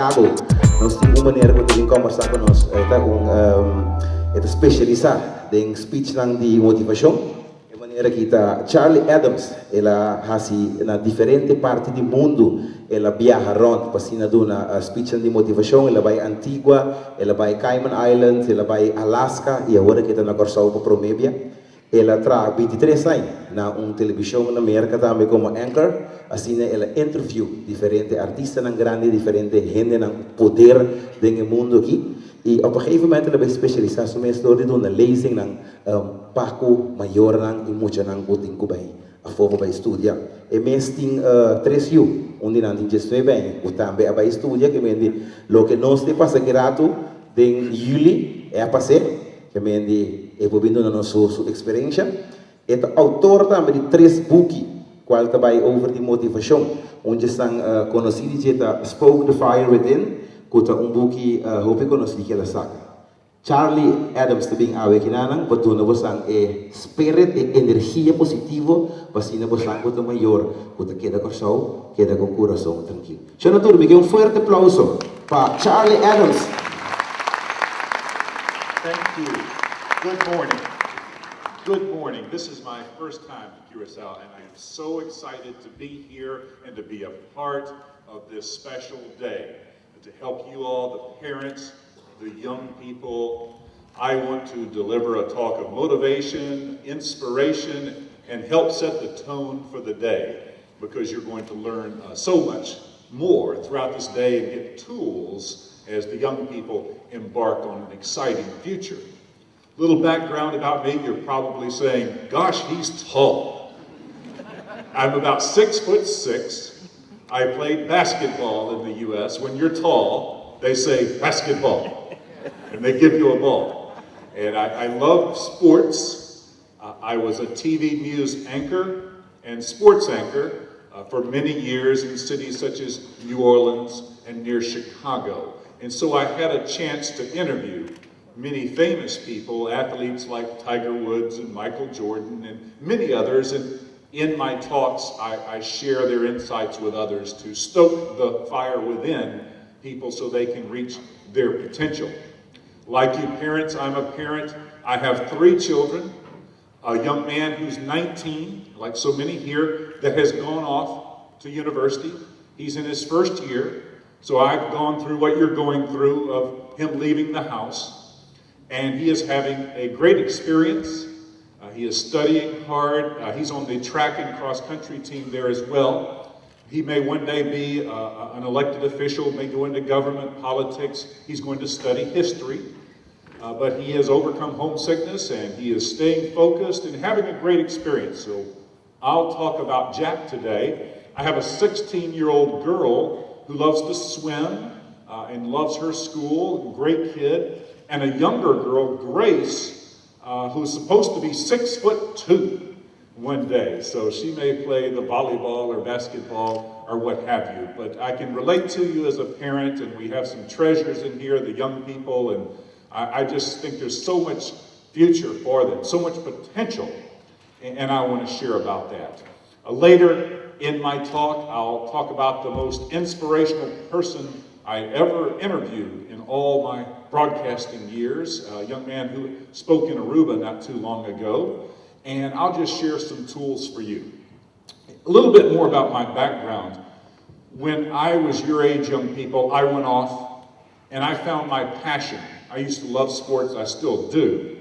Chicago. Nós temos uma maneira que eu conversar com nós, especializar em speech de motivação. De maneira que está Charlie Adams, ela hasi na diferente parte do mundo, ela viaja around, pasina do na speech de motivação, ela vai Antigua, ela vai Cayman Islands, ela vai Alaska e agora que está na Corsau para Promébia. Ela traz 23 anos na televisão na América também como anchor, assim ela interview diferentes artistas na grande, diferentes gente na poder do mundo aqui. E op een gegeven moment ela vai especializar se mesmo de na lezing ng paco maior ng imucha ng buting kubay. A forma vai estudar. E mesmo tem 3 anos, onde não tem gestão bem, o também vai estudar que mendi lo que nós te passa grato em julho é a passar. Que mendi e vindo na nossa experiência. E o autor também de 3 books, qual também over de motivação, onde estão conhecidos de Spoke the Fire Within, que é book hope conhecido que ela sabe. Charlie Adams também awe kinanang, betul na bosang spirit e energia positiva, pasina bosang kota maior, kota queda coração, queda com coração tranquilo. Senador, me um forte aplauso para Charlie Adams. Thank you. Good morning. Good morning. This is my first time to Curacao, and I am so excited to be here and to be a part of this special day. To help you all, the parents, the young people, I want to deliver a talk of motivation, inspiration, and help set the tone for the day, because you're going to learn so much more throughout this day and get tools as the young people embark on an exciting future. Little background about me, you're probably saying, gosh, he's tall. I'm about 6'6". I played basketball in the U.S. When you're tall, they say basketball, and they give you a ball. And I love sports. I was a TV news anchor and sports anchor for many years in cities such as New Orleans and near Chicago. And so I had a chance to interview many famous people, athletes like Tiger Woods and Michael Jordan and many others. And in my talks, I share their insights with others to stoke the fire within people so they can reach their potential. Like you parents, I'm a parent. I have 3 children, a young man who's 19, like so many here, that has gone off to university. He's in his first year, so I've gone through what you're going through of him leaving the house. And he is having a great experience. He is studying hard. He's on the track and cross-country team there as well. He may one day be an elected official, may go into government, politics. He's going to study history. But he has overcome homesickness, and he is staying focused and having a great experience. So I'll talk about Jack today. I have a 16-year-old girl who loves to swim and loves her school, great kid, and a younger girl, Grace, who's supposed to be 6'2" one day. So she may play the volleyball or basketball or what have you. But I can relate to you as a parent, and we have some treasures in here, the young people, and I just think there's so much future for them, so much potential, and I want to share about that. Later in my talk, I'll talk about the most inspirational person I ever interviewed in all my broadcasting years, a young man who spoke in Aruba not too long ago, and I'll just share some tools for you. A little bit more about my background. When I was your age, young people, I went off and I found my passion. I used to love sports, I still do,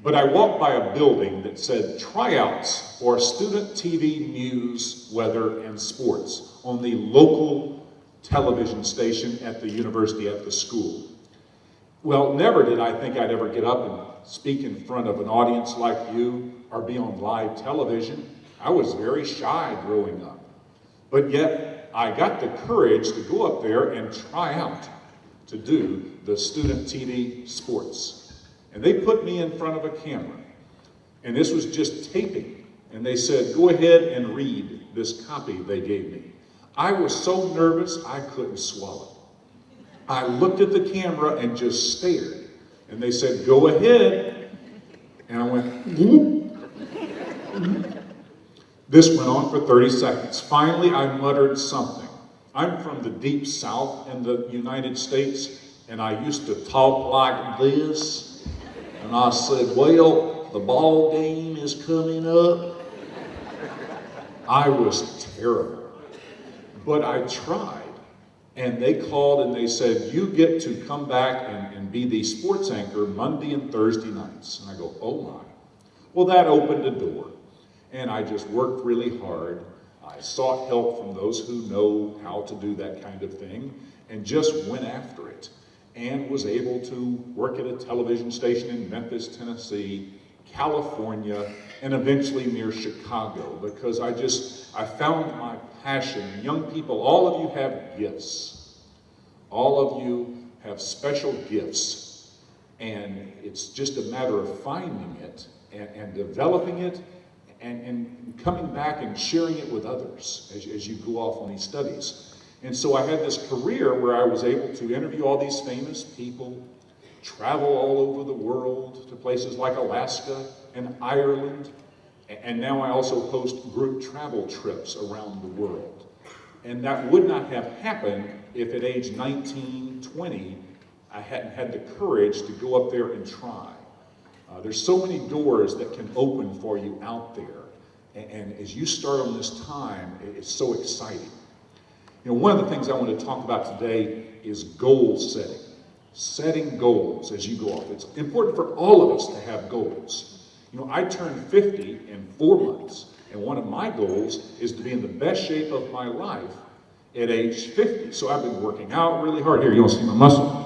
but I walked by a building that said tryouts for student TV news, weather, and sports on the local television station at the university, at the school. Well, never did I think I'd ever get up and speak in front of an audience like you or be on live television. I was very shy growing up. But yet, I got the courage to go up there and try out to do the student TV sports. And they put me in front of a camera. And this was just taping. And they said, go ahead and read this copy they gave me. I was so nervous, I couldn't swallow. I looked at the camera and just stared. And they said, go ahead. And I went, This went on for 30 seconds. Finally, I muttered something. I'm from the deep south in the United States, and I used to talk like this. And I said, well, the ball game is coming up. I was terrible. But I tried. And they called and they said, you get to come back and be the sports anchor Monday and Thursday nights. And I go, oh my. Well, that opened a door. And I just worked really hard. I sought help from those who know how to do that kind of thing and just went after it and was able to work at a television station in Memphis, Tennessee, California, and eventually near Chicago because I found my passion. Young people, all of you have gifts. All of you have special gifts. And it's just a matter of finding it and developing it and coming back and sharing it with others as you go off on these studies. And so I had this career where I was able to interview all these famous people, travel all over the world to places like Alaska and Ireland, and now I also host group travel trips around the world. And that would not have happened if at age 19, 20, I hadn't had the courage to go up there and try. There's so many doors that can open for you out there. And as you start on this time, it's so exciting. You know, one of the things I want to talk about today is goal setting. Setting goals as you go off. It's important for all of us to have goals. You know, I turned 50 in 4 months, and one of my goals is to be in the best shape of my life at age 50. So I've been working out really hard. Here, you want to see my muscle?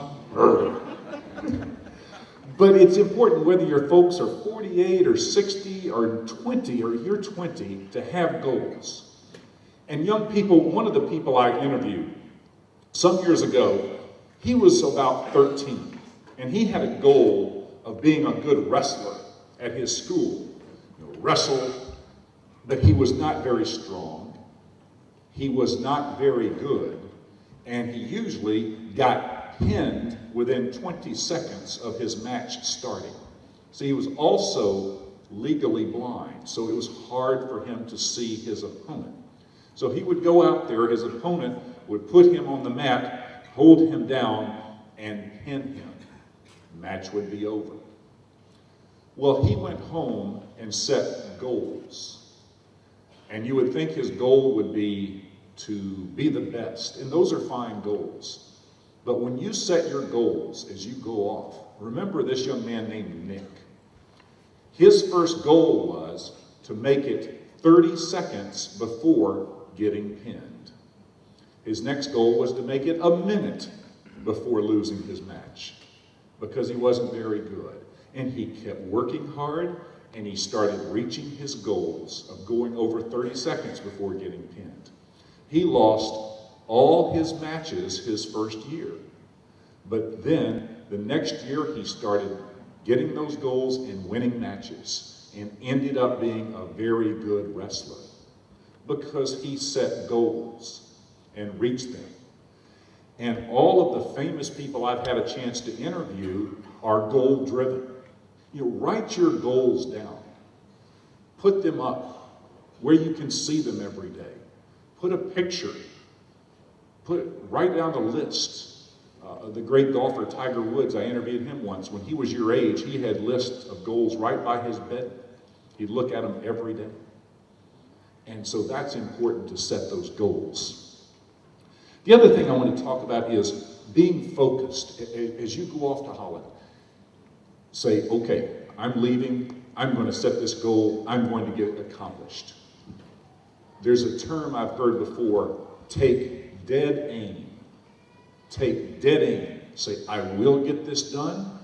But it's important whether your folks are 48 or 60 or 20 or you're 20 to have goals. And young people, one of the people I interviewed some years ago, he was about 13, and he had a goal of being a good wrestler at his school. You know, wrestle, but he was not very strong. He was not very good, and he usually got pinned within 20 seconds of his match starting. So he was also legally blind, so it was hard for him to see his opponent. So he would go out there, his opponent would put him on the mat, hold him down, and pin him. Match would be over. Well, he went home and set goals. And you would think his goal would be to be the best, and those are fine goals. But when you set your goals as you go off, remember this young man named Nick. His first goal was to make it 30 seconds before getting pinned. His next goal was to make it a minute before losing his match because he wasn't very good. And he kept working hard, and he started reaching his goals of going over 30 seconds before getting pinned. He lost all his matches his first year. But then the next year he started getting those goals and winning matches and ended up being a very good wrestler because he set goals and reached them. And all of the famous people I've had a chance to interview are goal driven. You know, write your goals down. Put them up where you can see them every day. Put a picture. Write down the list. The great golfer Tiger Woods, I interviewed him once. When he was your age, he had lists of goals right by his bed. He'd look at them every day. And so that's important to set those goals. The other thing I want to talk about is being focused. As you go off to Holland, say, okay, I'm leaving. I'm going to set this goal. I'm going to get it accomplished. There's a term I've heard before, take dead aim. Take dead aim. Say, I will get this done.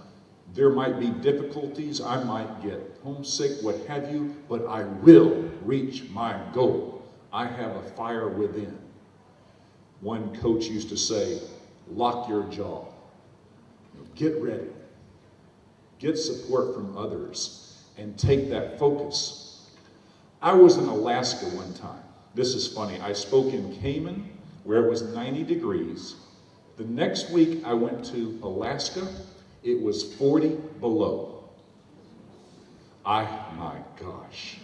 There might be difficulties. I might get homesick, what have you, but I will reach my goal. I have a fire within. One coach used to say, lock your jaw. Get ready. Get support from others and take that focus. I was in Alaska one time. This is funny. I spoke in Cayman where it was 90 degrees. The next week I went to Alaska, it was 40 below. My gosh.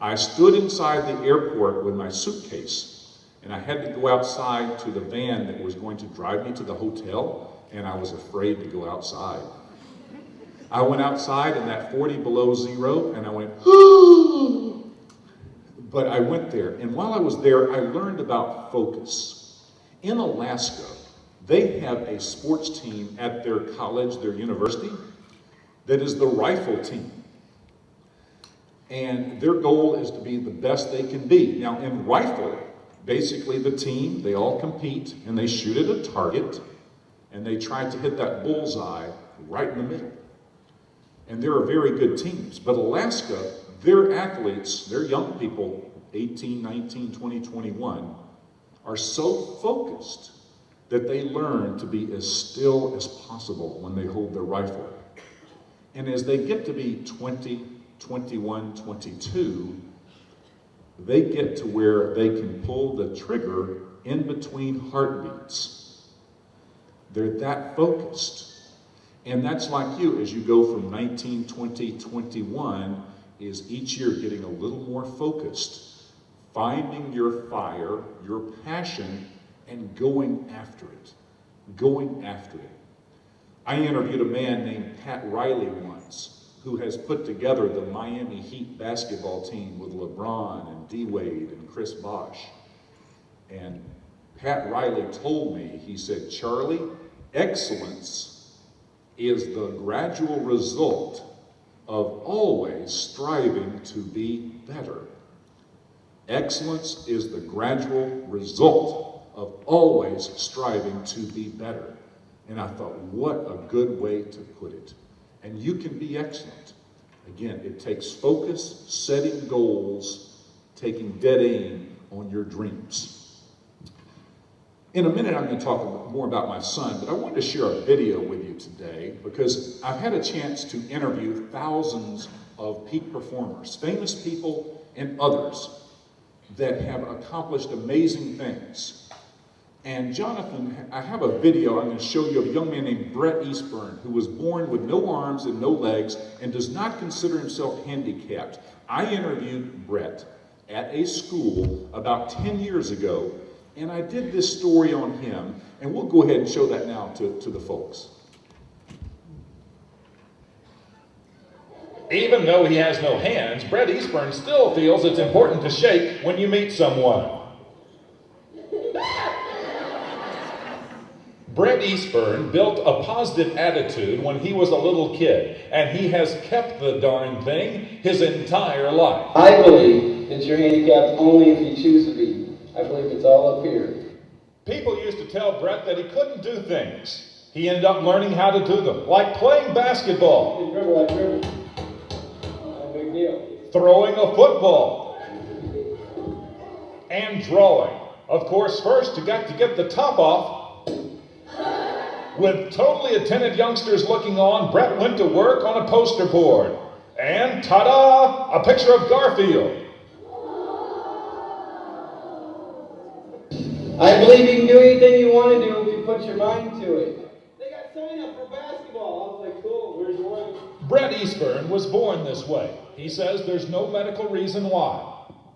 I stood inside the airport with my suitcase, And I had to go outside to the van that was going to drive me to the hotel, and I was afraid to go outside. I went outside in that 40 below zero, and I went, ooh! But I went there, and while I was there, I learned about focus. In Alaska, they have a sports team at their college, their university, that is the rifle team. And their goal is to be the best they can be. Now, in rifle, basically the team, they all compete, and they shoot at a target, and they try to hit that bullseye right in the middle. And there are very good teams. But Alaska, their athletes, their young people, 18, 19, 20, 21, are so focused that they learn to be as still as possible when they hold their rifle. And as they get to be 20, 21, 22, they get to where they can pull the trigger in between heartbeats. They're that focused. And that's like you, as you go from 19, 20, 21, is each year getting a little more focused, finding your fire, your passion, and going after it. Going after it. I interviewed a man named Pat Riley once, who has put together the Miami Heat basketball team with LeBron and D-Wade and Chris Bosh. And Pat Riley told me, he said, Charlie, excellence is the gradual result of always striving to be better. Excellence is the gradual result of always striving to be better. And I thought, what a good way to put it. And you can be excellent. Again, it takes focus, setting goals, taking dead aim on your dreams. In a minute, I'm going to talk more about my son, but I wanted to share a video with you today because I've had a chance to interview thousands of peak performers, famous people and others that have accomplished amazing things. And Jonathan, I have a video I'm going to show you of a young man named Brett Eastburn, who was born with no arms and no legs and does not consider himself handicapped. I interviewed Brett at a school about 10 years ago, and I did this story on him, and we'll go ahead and show that now to the folks. Even though he has no hands, Brett Eastburn still feels it's important to shake when you meet someone. Brett Eastburn built a positive attitude when he was a little kid, and he has kept the darn thing his entire life. I believe that you're handicapped only if you choose to be. I believe it's all up here. People used to tell Brett that he couldn't do things. He ended up learning how to do them, like playing basketball. I dribble. No big deal. Throwing a football. And drawing. Of course, first you got to get the top off. With totally attentive youngsters looking on, Brett went to work on a poster board. And ta-da! A picture of Garfield. I believe you can do anything you want to do if you put your mind to it. They got sign up for basketball. I was like, cool, where's your one? Brett Eastburn was born this way. He says there's no medical reason why.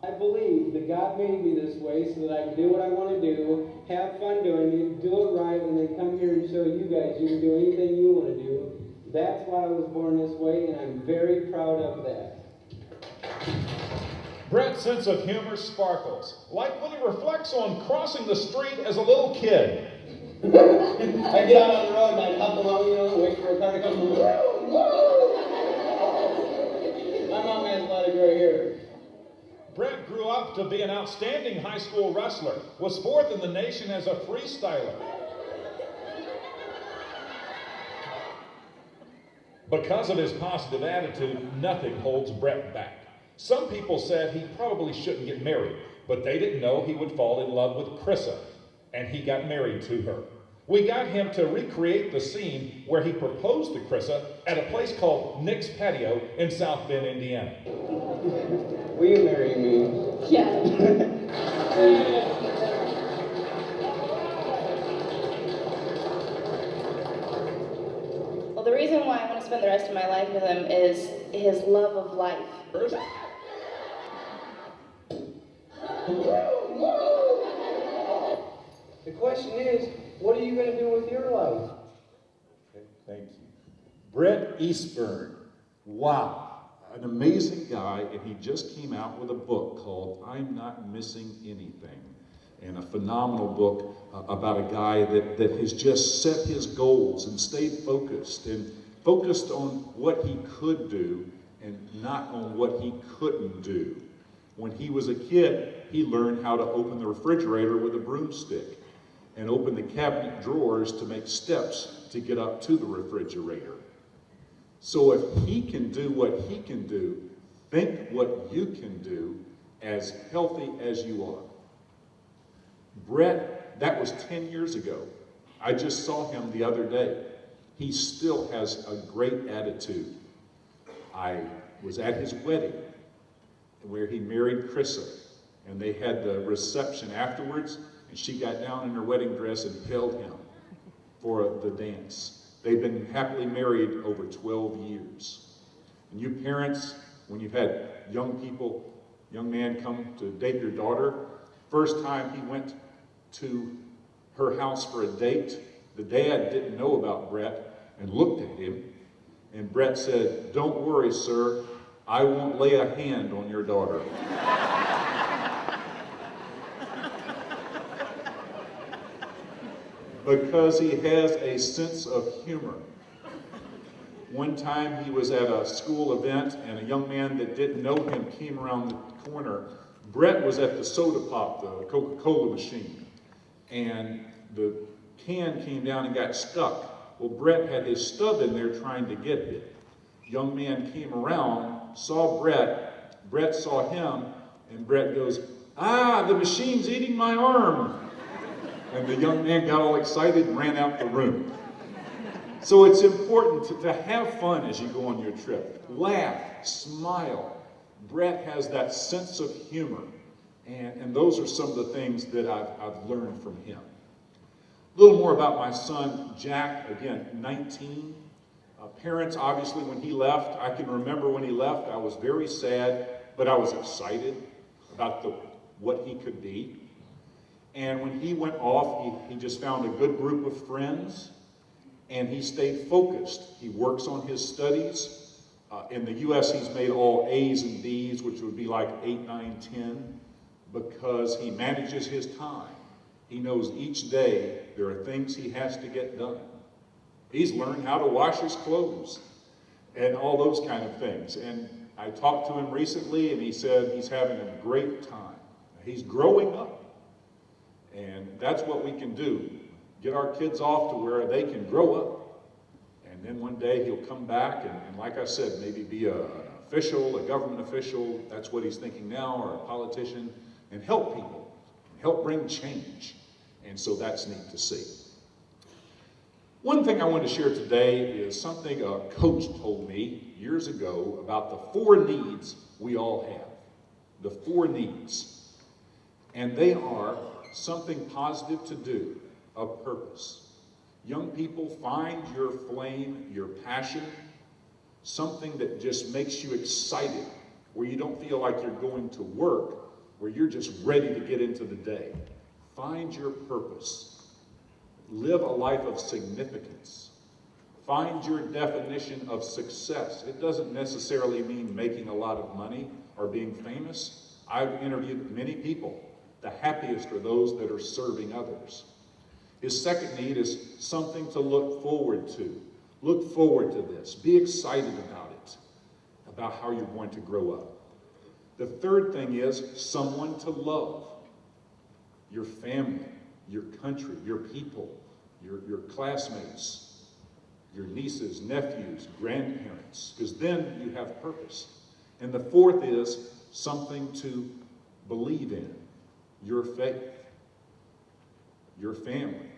I believe that God made me this way so that I can do what I want to do, have fun doing it, do it right, and then come here and show you guys you can do anything you want to do. That's why I was born this way, and I'm very proud of that. Brett's sense of humor sparkles, like when he reflects on crossing the street as a little kid. I get out on the road and I hop along, wait for a car to come. My mom has a lot of gray hair. Brett grew up to be an outstanding high school wrestler, was fourth in the nation as a freestyler. Because of his positive attitude, nothing holds Brett back. Some people said he probably shouldn't get married, but they didn't know he would fall in love with Krissa, and he got married to her. We got him to recreate the scene where he proposed to Krissa at a place called Nick's Patio in South Bend, Indiana. Will you marry me? Yeah. Well, the reason why I want to spend the rest of my life with him is his love of life. The question is, what are you going to do with your life? Okay, thank you. Brett Eastburn. Wow. An amazing guy, and he just came out with a book called I'm Not Missing Anything. And a phenomenal book about a guy that has just set his goals and stayed focused on what he could do and not on what he couldn't do. When he was a kid, he learned how to open the refrigerator with a broomstick and open the cabinet drawers to make steps to get up to the refrigerator. So if he can do what he can do, think what you can do as healthy as you are. Brett, that was 10 years ago. I just saw him the other day. He still has a great attitude. I was at his wedding where he married Krissa, and they had the reception afterwards, and she got down in her wedding dress and held him for the dance. They've been happily married over 12 years. And you parents, when you've had young man come to date your daughter, first time he went to her house for a date, the dad didn't know about Brett and looked at him, and Brett said, "Don't worry, sir, I won't lay a hand on your daughter." Because he has a sense of humor. One time he was at a school event and a young man that didn't know him came around the corner. Brett was at the soda pop, the Coca-Cola machine, and the can came down and got stuck. Well, Brett had his stub in there trying to get it. Young man came around, saw Brett, Brett saw him, and Brett goes, "Ah, the machine's eating my arm." And the young man got all excited and ran out the room. So it's important to have fun as you go on your trip. Laugh, smile. Brett has that sense of humor. And those are some of the things that I've learned from him. A little more about my son, Jack, again, 19. Parents, obviously, when he left, I can remember when he left, I was very sad, but I was excited about what he could be. And when he went off, he just found a good group of friends, and he stayed focused. He works on his studies. In the U.S., he's made all A's and B's, which would be like 8, 9, 10, because he manages his time. He knows each day there are things he has to get done. He's learned how to wash his clothes and all those kind of things. And I talked to him recently, and he said he's having a great time. He's growing up. And that's what we can do. Get our kids off to where they can grow up. And then one day he'll come back and like I said, maybe be an official, a government official. That's what he's thinking now, or a politician, and help people, help bring change. And so that's neat to see. One thing I want to share today is something a coach told me years ago about the 4 needs we all have. The 4 needs. And they are something positive to do, a purpose. Young people, find your flame, your passion, something that just makes you excited, where you don't feel like you're going to work, where you're just ready to get into the day. Find your purpose. Live a life of significance. Find your definition of success. It doesn't necessarily mean making a lot of money or being famous. I've interviewed many people. The happiest are those that are serving others. His second need is something to look forward to. Look forward to this. Be excited about it, about how you're going to grow up. The third thing is someone to love. Your family, your country, your people, your classmates, your nieces, nephews, grandparents, because then you have purpose. And the fourth is something to believe in. Your faith, your family,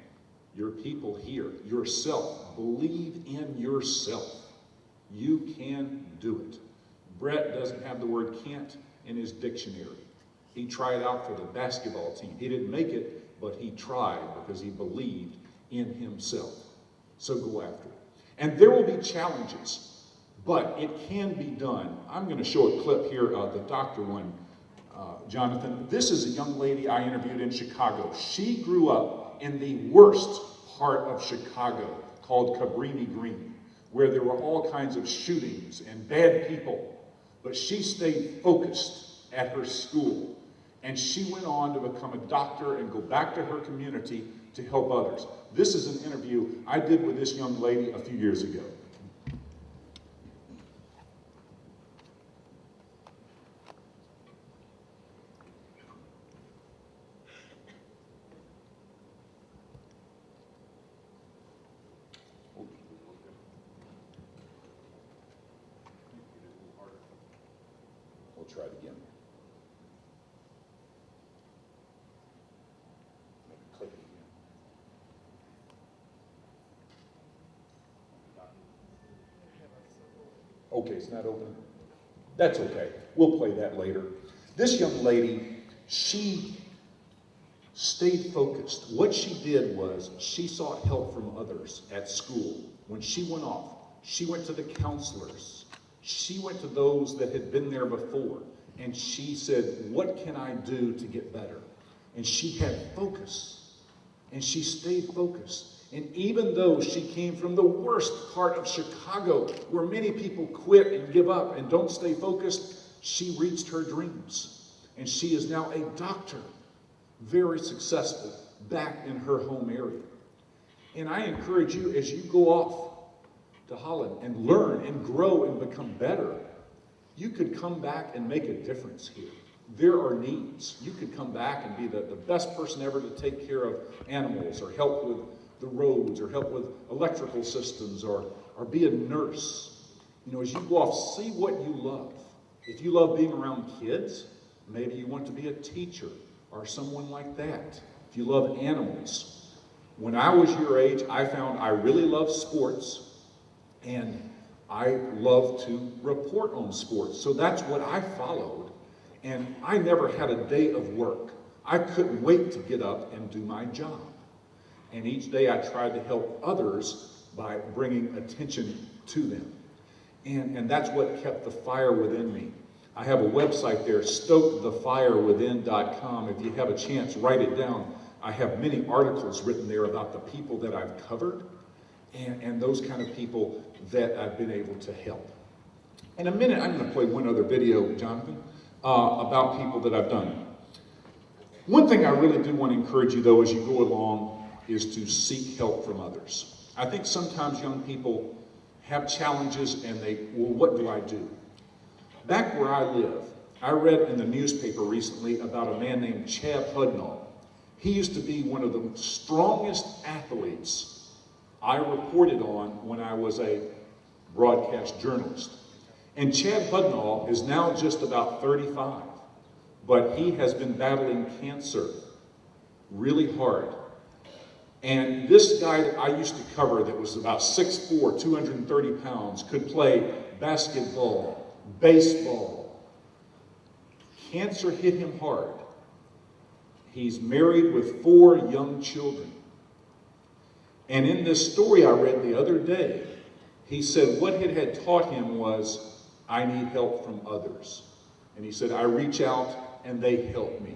your people here, yourself. Believe in yourself. You can do it. Brett doesn't have the word can't in his dictionary. He tried out for the basketball team. He didn't make it, but he tried because he believed in himself. So go after it. And there will be challenges, but it can be done. I'm going to show a clip here, the doctor one. Jonathan, this is a young lady I interviewed in Chicago. She grew up in the worst part of Chicago called Cabrini Green, where there were all kinds of shootings and bad people. But she stayed focused at her school, and she went on to become a doctor and go back to her community to help others. This is an interview I did with this young lady a few years ago. We'll try it again. Click it again. Okay, it's not opening. That's okay. We'll play that later. This young lady, she stayed focused. What she did was she sought help from others at school. When she went off, she went to the counselors. She went to those that had been there before, and she said, what can I do to get better? And she had focus, and she stayed focused. And even though she came from the worst part of Chicago, where many people quit and give up and don't stay focused, she reached her dreams. And she is now a doctor, very successful, back in her home area. And I encourage you, as you go off to Holland and learn and grow and become better, you could come back and make a difference here. There are needs. You could come back and be the best person ever to take care of animals, or help with the roads, or help with electrical systems, or be a nurse. You know, as you go off, see what you love. If you love being around kids, maybe you want to be a teacher or someone like that. If you love animals. When I was your age, I found I really loved sports, and I love to report on sports. So that's what I followed. And I never had a day of work. I couldn't wait to get up and do my job. And each day I tried to help others by bringing attention to them. And that's what kept the fire within me. I have a website there, stokethefirewithin.com. If you have a chance, write it down. I have many articles written there about the people that I've covered, and those kind of people that I've been able to help. In a minute, I'm going to play one other video, Jonathan, about people that I've done. One thing I really do want to encourage you, though, as you go along, is to seek help from others. I think sometimes young people have challenges and well, what do I do? Back where I live, I read in the newspaper recently about a man named Chad Hudnall. He used to be one of the strongest athletes I reported on when I was a broadcast journalist. And Chad Hudnall is now just about 35, but he has been battling cancer really hard. And this guy that I used to cover, that was about 6'4", 230 pounds, could play basketball, baseball. Cancer hit him hard. He's married with 4 young children. And in this story I read the other day, he said what it had taught him was, I need help from others. And he said, I reach out and they help me.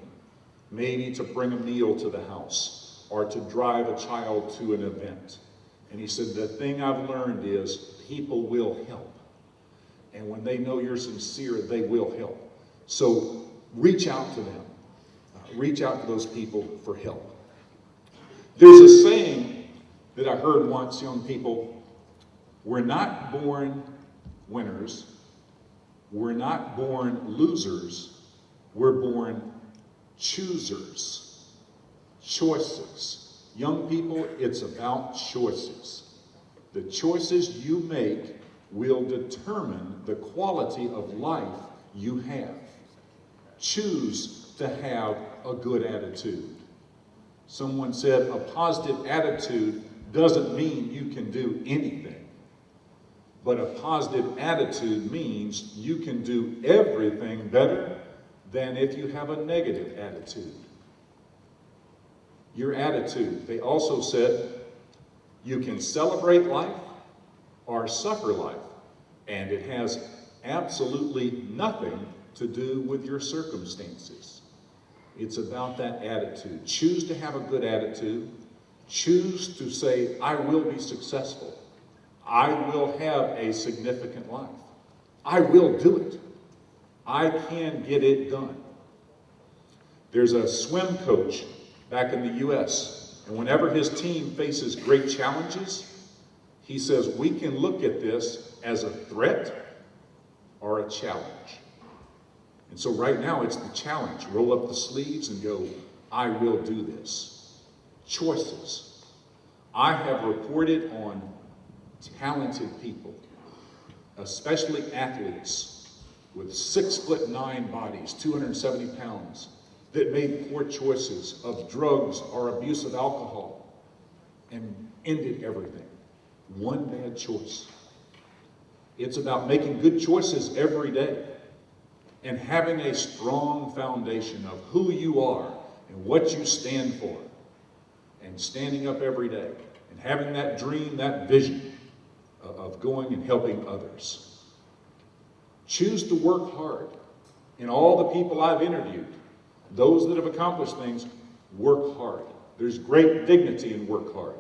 Maybe to bring a meal to the house, or to drive a child to an event. And he said, the thing I've learned is people will help. And when they know you're sincere, they will help. So reach out to them. Reach out to those people for help. There's a saying that I heard once, young people, we're not born winners, we're not born losers, we're born choosers. Choices. Young people, it's about choices. The choices you make will determine the quality of life you have. Choose to have a good attitude. Someone said a positive attitude doesn't mean you can do anything. But a positive attitude means you can do everything better than if you have a negative attitude. Your attitude. They also said you can celebrate life or suffer life, and it has absolutely nothing to do with your circumstances. It's about that attitude. Choose to have a good attitude. Choose to say, I will be successful. I will have a significant life. I will do it. I can get it done. There's a swim coach back in the US, and whenever his team faces great challenges, he says, we can look at this as a threat or a challenge. And so right now it's the challenge. Roll up the sleeves and go, I will do this. Choices. I have reported on talented people, especially athletes with 6'9" bodies, 270 pounds, that made poor choices of drugs or abuse of alcohol and ended everything. One bad choice. It's about making good choices every day and having a strong foundation of who you are and what you stand for, and standing up every day and having that dream, that vision of going and helping others. Choose to work hard. And all the people I've interviewed, those that have accomplished things, work hard. There's great dignity in work hard.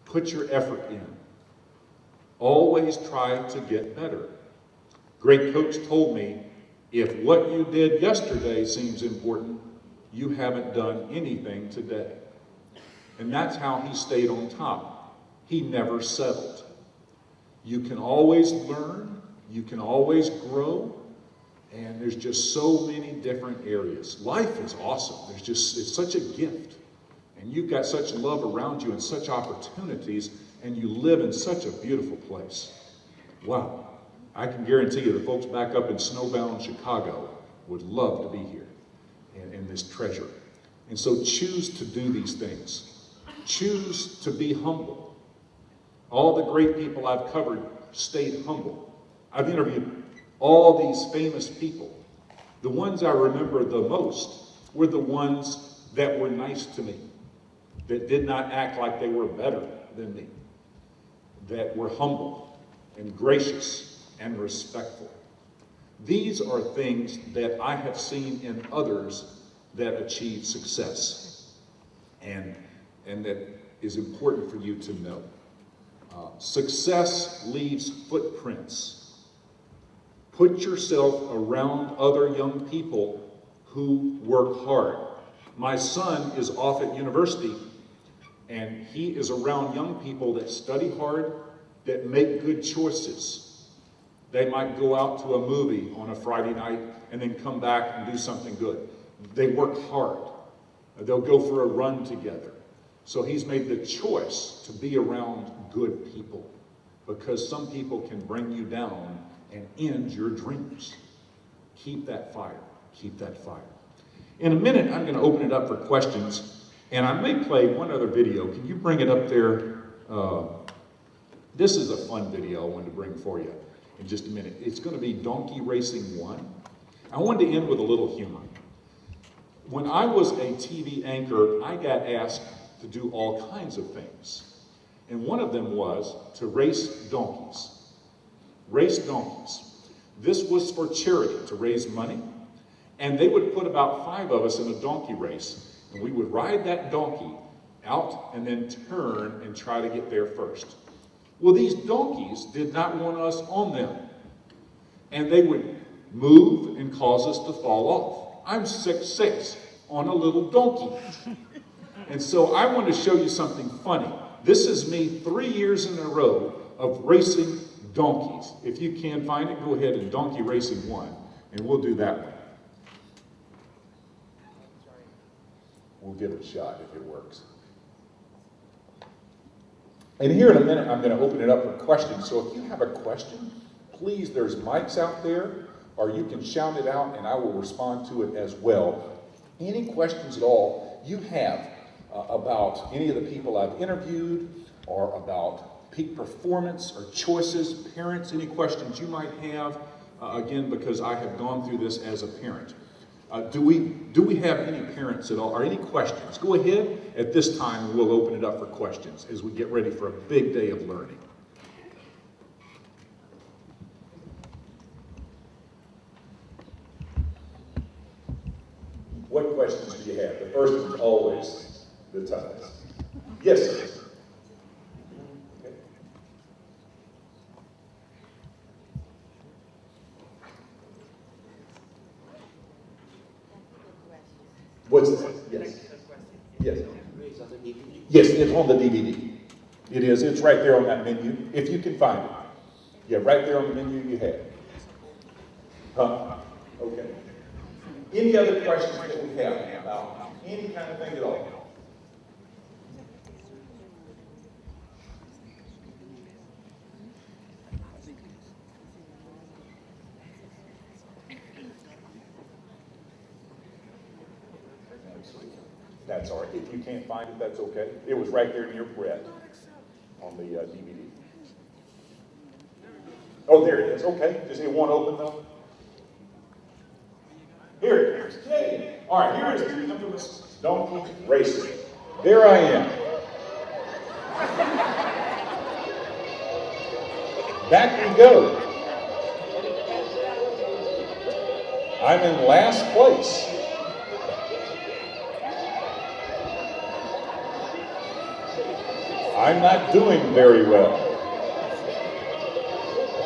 Put your effort in. Always try to get better. Great coach told me, if what you did yesterday seems important, you haven't done anything today. And that's how he stayed on top. He never settled. You can always learn, you can always grow, and there's just so many different areas. Life is awesome. It's such a gift. And you've got such love around you and such opportunities, and you live in such a beautiful place. Wow. I can guarantee you the folks back up in snowbound Chicago would love to be here in this treasure. And so choose to do these things. Choose to be humble. All the great people I've covered stayed humble. I've interviewed all these famous people. The ones I remember the most were the ones that were nice to me, that did not act like they were better than me, that were humble and gracious and respectful. These are things that I have seen in others that achieve success, and that is important for you to know. Success leaves footprints. Put yourself around other young people who work hard. My son is off at university, and he is around young people that study hard, that make good choices. They might go out to a movie on a Friday night and then come back and do something good. They work hard. They'll go for a run together. So he's made the choice to be around good people, because some people can bring you down and end your dreams. Keep that fire. Keep that fire. In a minute, I'm going to open it up for questions, and I may play one other video. Can you bring it up there? This is a fun video I wanted to bring for you in just a minute. It's going to be Donkey Racing 1. I wanted to end with a little humor. When I was a TV anchor, I got asked to do all kinds of things. And one of them was to race donkeys. Race donkeys. This was for charity, to raise money. And they would put about 5 of us in a donkey race, and we would ride that donkey out and then turn and try to get there first. Well, these donkeys did not want us on them, and they would move and cause us to fall off. I'm 6'6" on a little donkey. And so I want to show you something funny. This is me 3 years in a row of racing donkeys. If you can find it, go ahead and Donkey Racing 1, and we'll do that one. We'll give it a shot if it works. And here in a minute, I'm going to open it up for questions. So if you have a question, please, there's mics out there, or you can shout it out and I will respond to it as well. Any questions at all you have about any of the people I've interviewed, or about peak performance or choices, parents, any questions you might have, again, because I have gone through this as a parent. Do we have any parents at all, or any questions? Go ahead. At this time, we'll open it up for questions as we get ready for a big day of learning. What questions do you have? The first is always the toughest. Yes, sir. Okay. What's that? Yes. Yes. Yes, it's on the DVD. It is. It's right there on that menu, if you can find it. Yeah, right there on the menu you have. Huh? Okay. Any other questions that we have about any kind of thing at all? That's all right. If you can't find it, that's okay. It was right there near Brett on the DVD. Oh, there it is. Okay. Does it want open though? Here it is. Yay. All right, here is the infamous donkey racing. There I am. Back we go. I'm in last place. I'm not doing very well.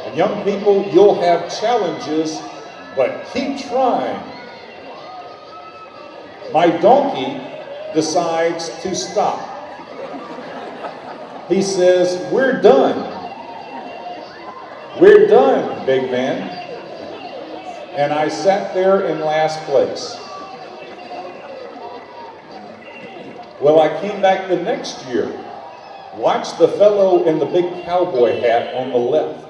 And young people, you'll have challenges, but keep trying. My donkey decides to stop. He says, "We're done. We're done, big man." And I sat there in last place. Well, I came back the next year. Watch the fellow in the big cowboy hat on the left.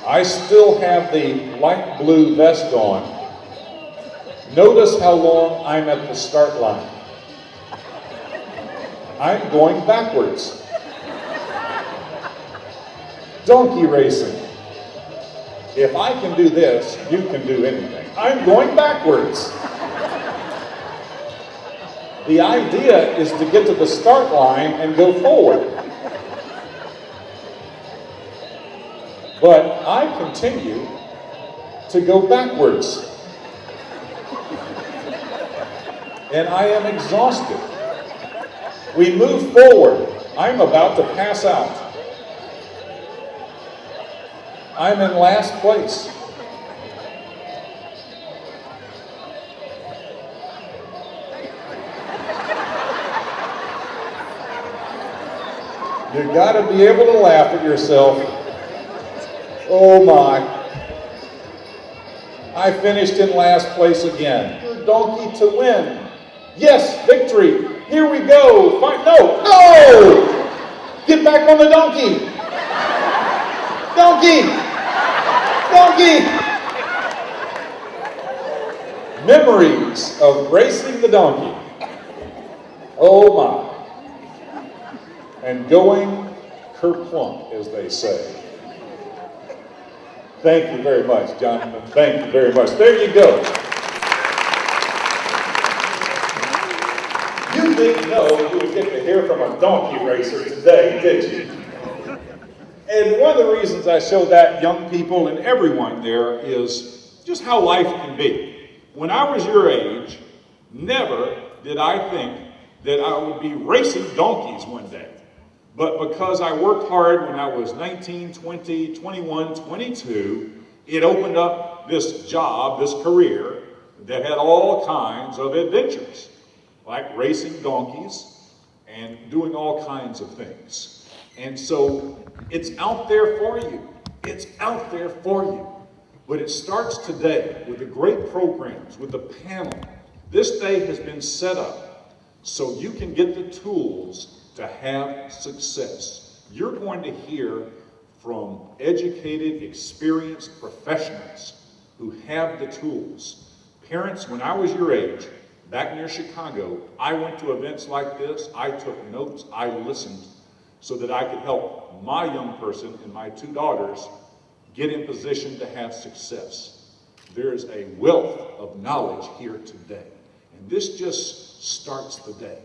I still have the light blue vest on. Notice how long I'm at the start line. I'm going backwards. Donkey racing. If I can do this, you can do anything. I'm going backwards. The idea is to get to the start line and go forward. But I continue to go backwards. And I am exhausted. We move forward. I'm about to pass out. I'm in last place. You got to be able to laugh at yourself. Oh my. I finished in last place again. Your donkey to win. Yes, victory. Here we go. No! Get back on the donkey. Donkey. Memories of racing the donkey. Oh my. And going kerplunk, as they say. Thank you very much, Jonathan. Thank you very much. There you go. You didn't know you would get to hear from a donkey racer today, did you? And one of the reasons I show that, young people and everyone there, is just how life can be. When I was your age, never did I think that I would be racing donkeys one day. But because I worked hard when I was 19, 20, 21, 22, it opened up this job, this career, that had all kinds of adventures, like racing donkeys and doing all kinds of things. And so it's out there for you. It's out there for you. But it starts today with the great programs, with the panel. This day has been set up so you can get the tools to have success. You're going to hear from educated, experienced professionals who have the tools. Parents, when I was your age, back near Chicago, I went to events like this. I took notes. I listened so that I could help my young person and my two daughters get in position to have success. There is a wealth of knowledge here today. And this just starts the day.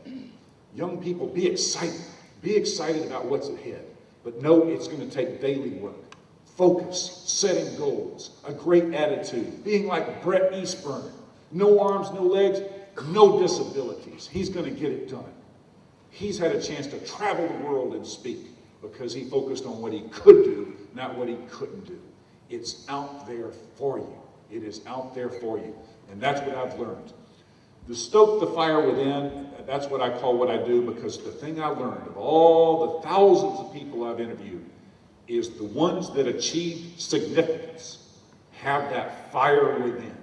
Young people, be excited. Be excited about what's ahead. But know it's going to take daily work. Focus, setting goals, a great attitude, being like Brett Eastburn. No arms, no legs. no disabilities. He's going to get it done. He's had a chance to travel the world and speak because he focused on what he could do, not what he couldn't do. It's out there for you. It is out there for you. And that's what I've learned. To stoke the fire within, that's what I call what I do, because the thing I learned of all the thousands of people I've interviewed is the ones that achieve significance have that fire within.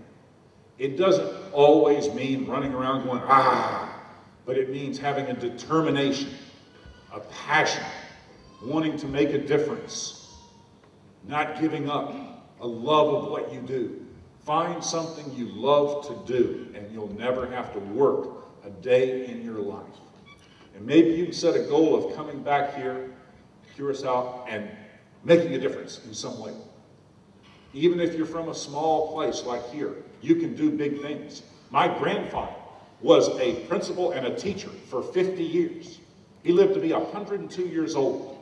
It doesn't always mean running around going, but it means having a determination, a passion, wanting to make a difference, not giving up, a love of what you do. Find something you love to do, and you'll never have to work a day in your life. And maybe you can set a goal of coming back here to Curacao and making a difference in some way. Even if you're from a small place like here, you can do big things. My grandfather was a principal and a teacher for 50 years. He lived to be 102 years old.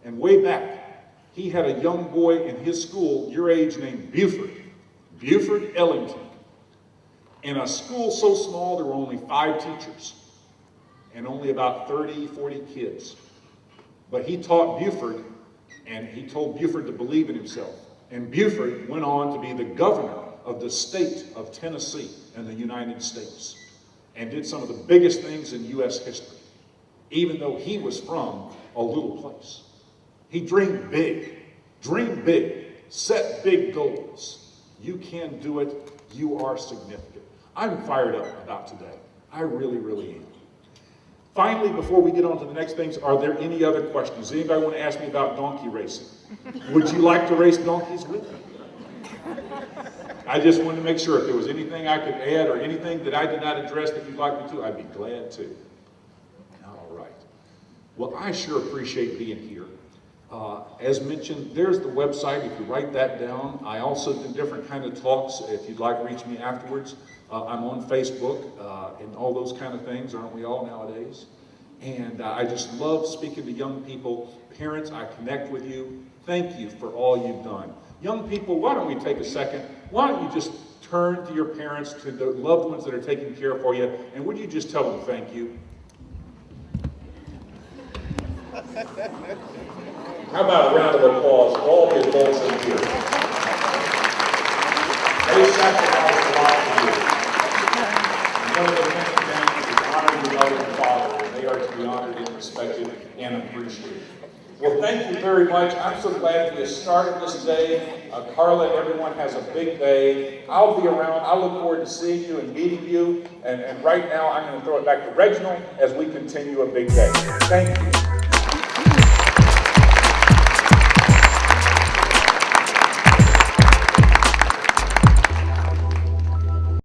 And way back, he had a young boy in his school, your age, named Buford Ellington. In a school so small, there were only 5 teachers and only about 30, 40 kids. But he taught Buford, and he told Buford to believe in himself. And Buford went on to be the governor of the state of Tennessee in the United States and did some of the biggest things in U.S. history, even though he was from a little place. He dreamed big, set big goals. You can do it. You are significant. I'm fired up about today. I really, really am. Finally, before we get on to the next things, are there any other questions? Anybody want to ask me about donkey racing? Would you like to race donkeys with me? I just wanted to make sure if there was anything I could add or anything that I did not address that you'd like me to, I'd be glad to. All right. Well, I sure appreciate being here. As mentioned, there's the website if you write that down. I also do different kind of talks if you'd like to reach me afterwards. I'm on Facebook and all those kind of things, aren't we all nowadays? And I just love speaking to young people. Parents, I connect with you. Thank you for all you've done. Young people, why don't we take a second? Why don't you just turn to your parents, to the loved ones that are taking care for you, and would you just tell them thank you? How about a round of applause for all the adults in here? They sacrificed a lot for you. And one of the main things is honor your mother and father, and they are to be honored and respected and appreciated. Well, thank you very much. I'm so glad we have started this day. Carla, everyone has a big day. I'll be around. I look forward to seeing you and meeting you. And right now, I'm going to throw it back to Reginald as we continue a big day. Thank you.